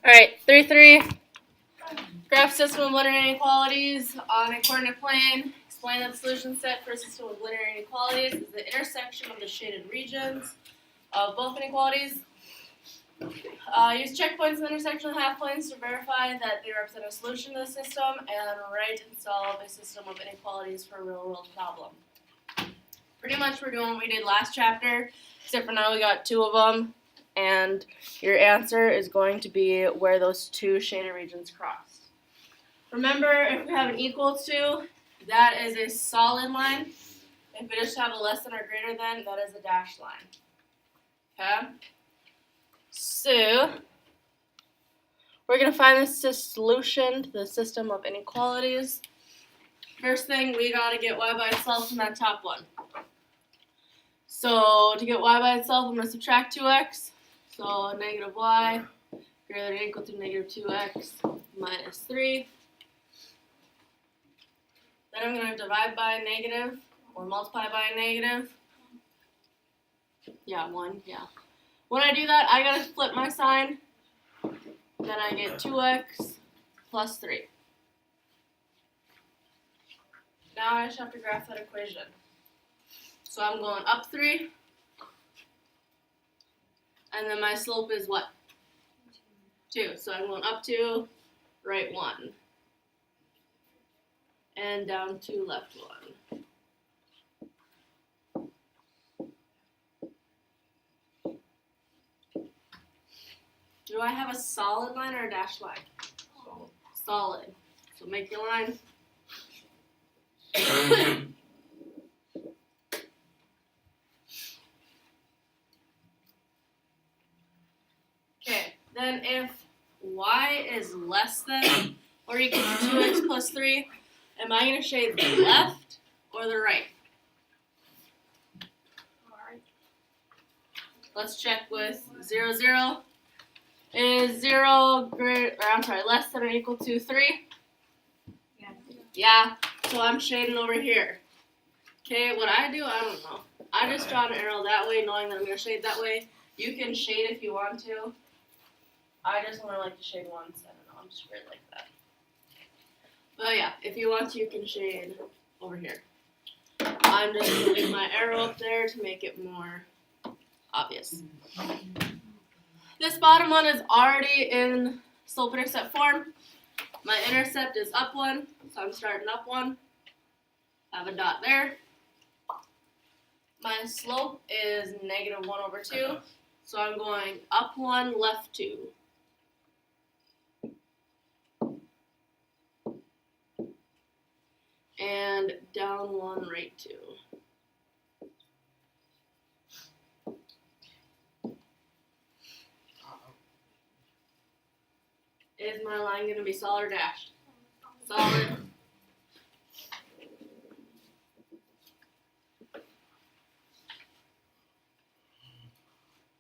Alright, 3-3. Graph system of linear inequalities on a coordinate plane. Explain that the solution set for a system of linear inequalities is the intersection of the shaded regions of both inequalities. Use checkpoints in the intersection of half planes to verify that they represent a solution to the system, and write and solve a system of inequalities for a real-world problem. Pretty much we're doing what we did last chapter, except for now we got 2 of them, and your answer is going to be where those 2 shaded regions cross. Remember, if we have an equal to, that is a solid line. If we just have a less than or greater than, that is a dashed line. Okay? So, we're going to find the solution to the system of inequalities. First thing, we got to get y by itself from that top one. So, to get y by itself, I'm going to subtract 2x. So, negative y greater than or equal to negative 2x minus 3. Then I'm going to divide by a negative, or multiply by a negative. Yeah, 1, yeah. When I do that, I got to flip my sign. Then I get 2x plus 3. Now I just have to graph that equation. So I'm going up 3. And then my slope is what? 2. So I'm going up 2, right 1. And down 2, left 1. Do I have a solid line or a dashed line? Solid. So make your line. Okay, then if y is less than or equal to 2x plus 3, am I going to shade the left or the right? Let's check with 0, 0. Is 0 less than or equal to 3? Yeah. Yeah, so I'm shading over here. Okay, what I do, I don't know. I just draw an arrow that way, knowing that I'm going to shade that way. You can shade if you want to. I just want to like to shade once. I don't know, I'm just weird like that. But yeah, if you want to, you can shade over here. I'm just moving my arrow up there to make it more obvious. This bottom one is already in slope-intercept form. My intercept is up 1, so I'm starting up 1. I have a dot there. My slope is negative 1 over 2, so I'm going up 1, left 2. And down 1, right 2. Is my line going to be solid or dashed? Solid.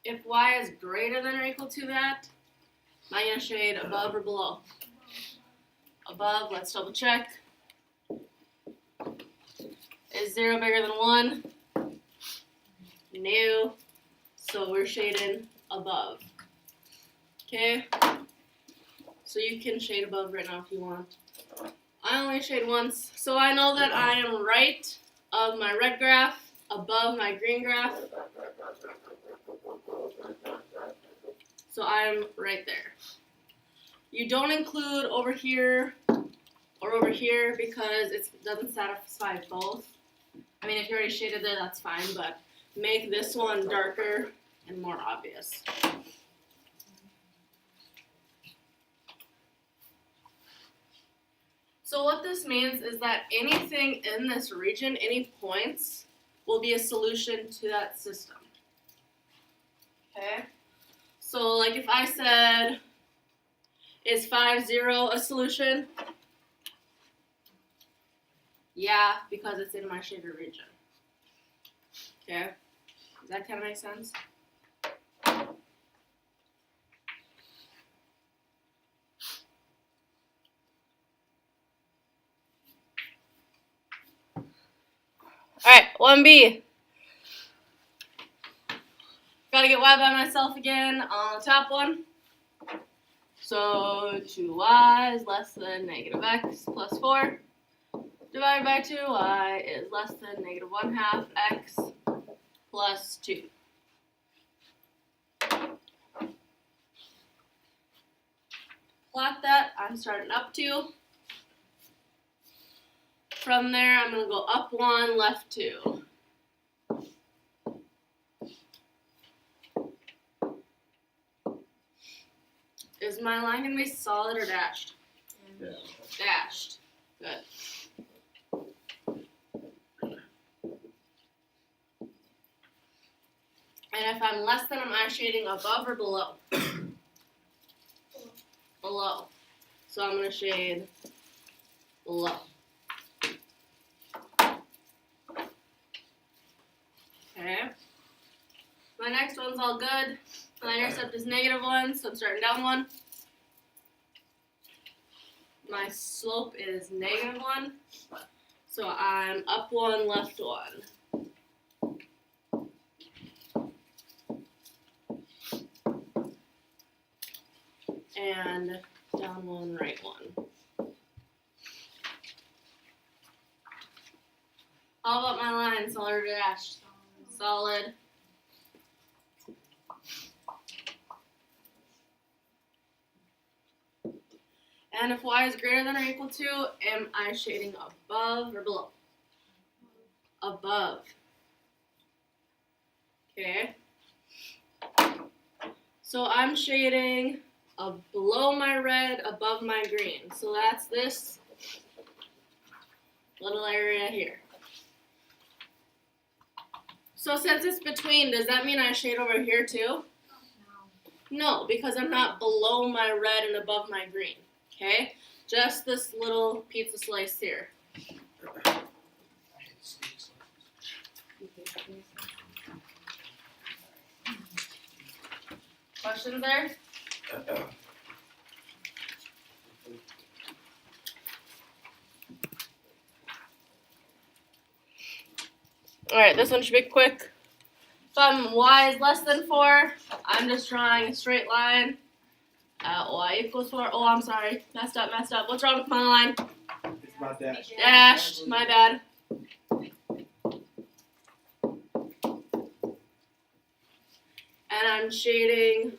If y is greater than or equal to that, am I going to shade above or below? Above, let's double check. Is 0 bigger than 1? No. So we're shading above. Okay? So you can shade above right now if you want. I only shade once, so I know that I am right of my red graph, above my green graph. So I'm right there. You don't include over here or over here because it doesn't satisfy both. I mean, if you already shaded there, that's fine, but make this one darker and more obvious. So what this means is that anything in this region, any points, will be a solution to that system. Okay? So like if I said, is 5, 0 a solution? Yeah, because it's in my shaded region. Okay? Does that kind of make sense? Alright, 1B. Gotta get y by myself again on the top one. So 2y is less than negative x plus 4 divided by 2y is less than negative 1/2 x plus 2. Plot that. I'm starting up 2. From there, I'm going to go up 1, left 2. Is my line going to be solid or dashed? Dashed. Good. And if I'm less than, am I shading above or below? Below. So I'm going to shade below. Okay. My next one's all good. My intercept is -1, so I'm starting down 1. My slope is -1, so I'm up 1, left 1. And down 1, right 1. How about my line, solid or dashed? Solid. And if y is greater than or equal to, am I shading above or below? Above. Okay. So I'm shading below my red, above my green. So that's this little area here. So since it's between, does that mean I shade over here too? No, because I'm not below my red and above my green. Okay? Just this little pizza slice here. Questions there? Alright, this one should be quick. So y is less than 4. I'm just drawing a straight line at y equals 4. Oh, I'm sorry. Messed up. What's wrong with my line? It's not dashed. Dashed. My bad. And I'm shading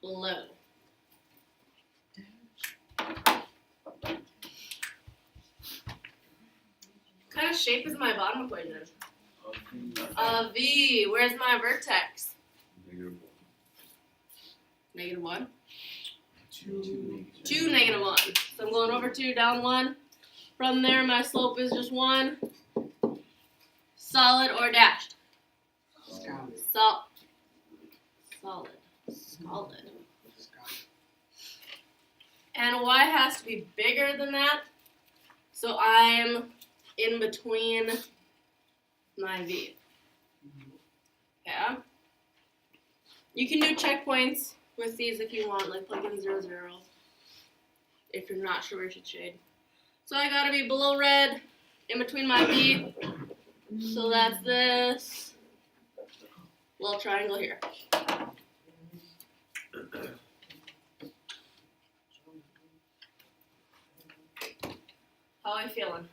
below. What kind of shape is my bottom equation? A V. Where's my vertex? -1. 2 -1. So I'm going over 2, down 1. From there, my slope is just 1. Solid or dashed? Solid. And y has to be bigger than that. So I'm in between my V. Yeah. You can do checkpoints with these if you want, like plug in 0, 0. If you're not sure where you should shade. So I gotta be below red, in between my V. So that's this little triangle here. How are you feeling?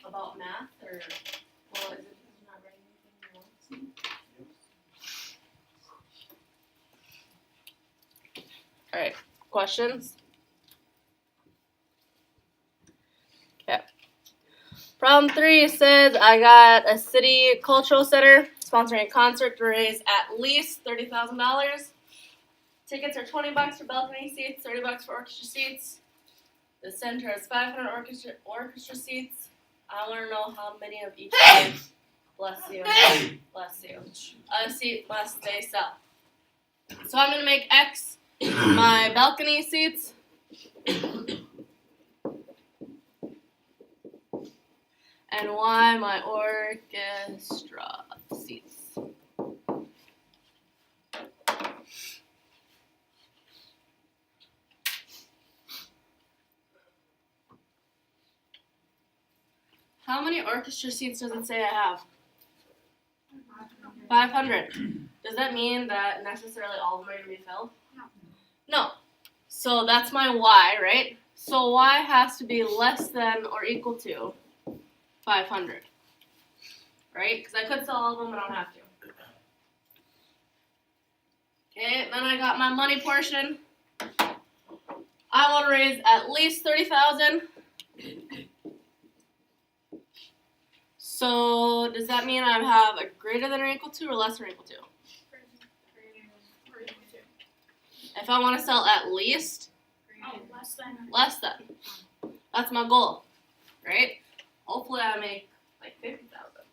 About math, or well, is it because you're not writing anything you want to? All right, questions? Okay. Problem 3 says I got a city cultural center sponsoring a concert to raise at least $30,000. Tickets are $20 for balcony seats, $30 for orchestra seats. The center has 500 orchestra seats. I want to know how many of each type. Bless you. Bless you. A seat must they sell. So I'm going to make X my balcony seats. And Y my orchestra seats. How many orchestra seats does it say I have? 500. Does that mean that necessarily all of them are going to be filled? No. So that's my y, right? So y has to be less than or equal to 500. Right? Because I could sell all of them, but I don't have to. Okay, then I got my money portion. I want to raise at least 30,000. So does that mean I have a greater than or equal to or less than or equal to? If I want to sell at least, less than. That's my goal, right? Hopefully I make like 50,000.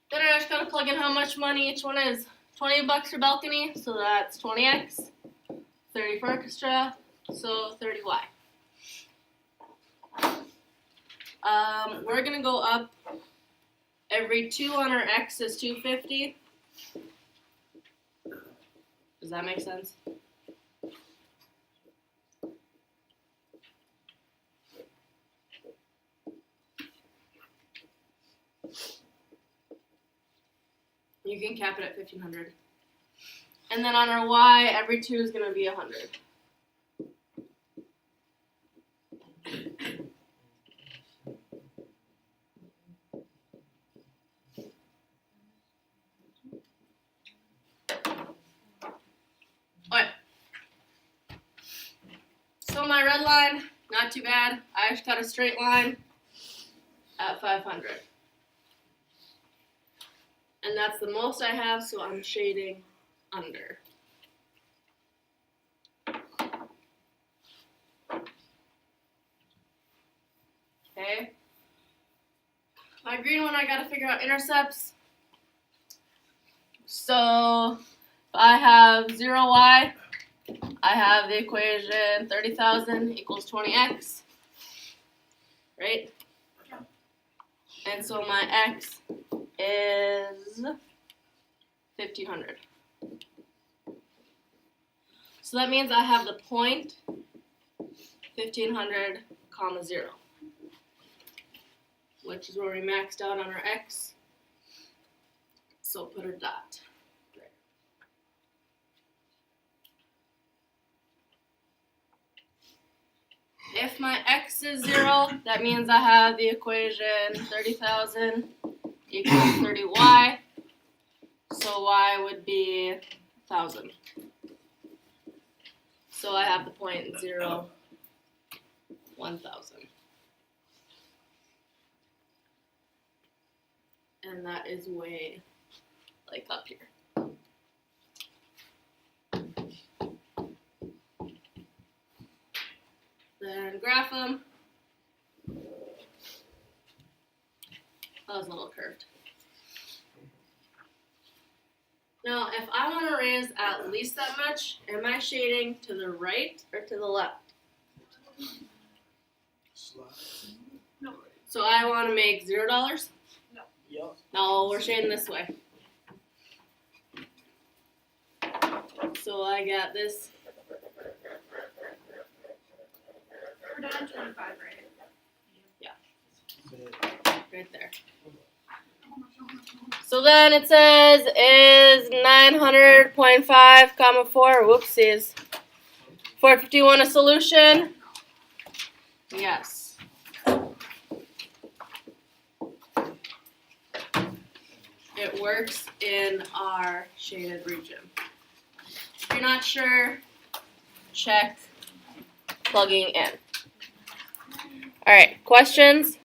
Then I just gotta plug in how much money each one is. 20 bucks for balcony, so that's 20x. 30 for orchestra, so 30y. We're gonna go up every 2 on our x is 250. Does that make sense? You can cap it at 1,500. And then on our y, every 2 is gonna be 100. Alright. So my red line, not too bad. I just got a straight line at 500. And that's the most I have, so I'm shading under. Okay. My green one, I gotta figure out intercepts. So if I have 0y, I have the equation 30,000 equals 20x, right? And so my x is 1,500. So that means I have the point 1,500, comma 0, which is where we maxed out on our x. So put a dot there. If my x is 0, that means I have the equation 30,000 equals 30y. So y would be 1,000. So I have the point 0, 1,000. And that is way like up here. Then graph them. That was a little curved. Now, if I want to raise at least that much, am I shading to the right or to the left? No. So I want to make $0? No. Yep. No, we're shading this way. So I got this. We're down 25, right? Right there. So then it says is 900.5 comma 4. Whoopsies. 451 a solution? Yes. It works in our shaded region. If you're not sure, check plugging in. All right, questions?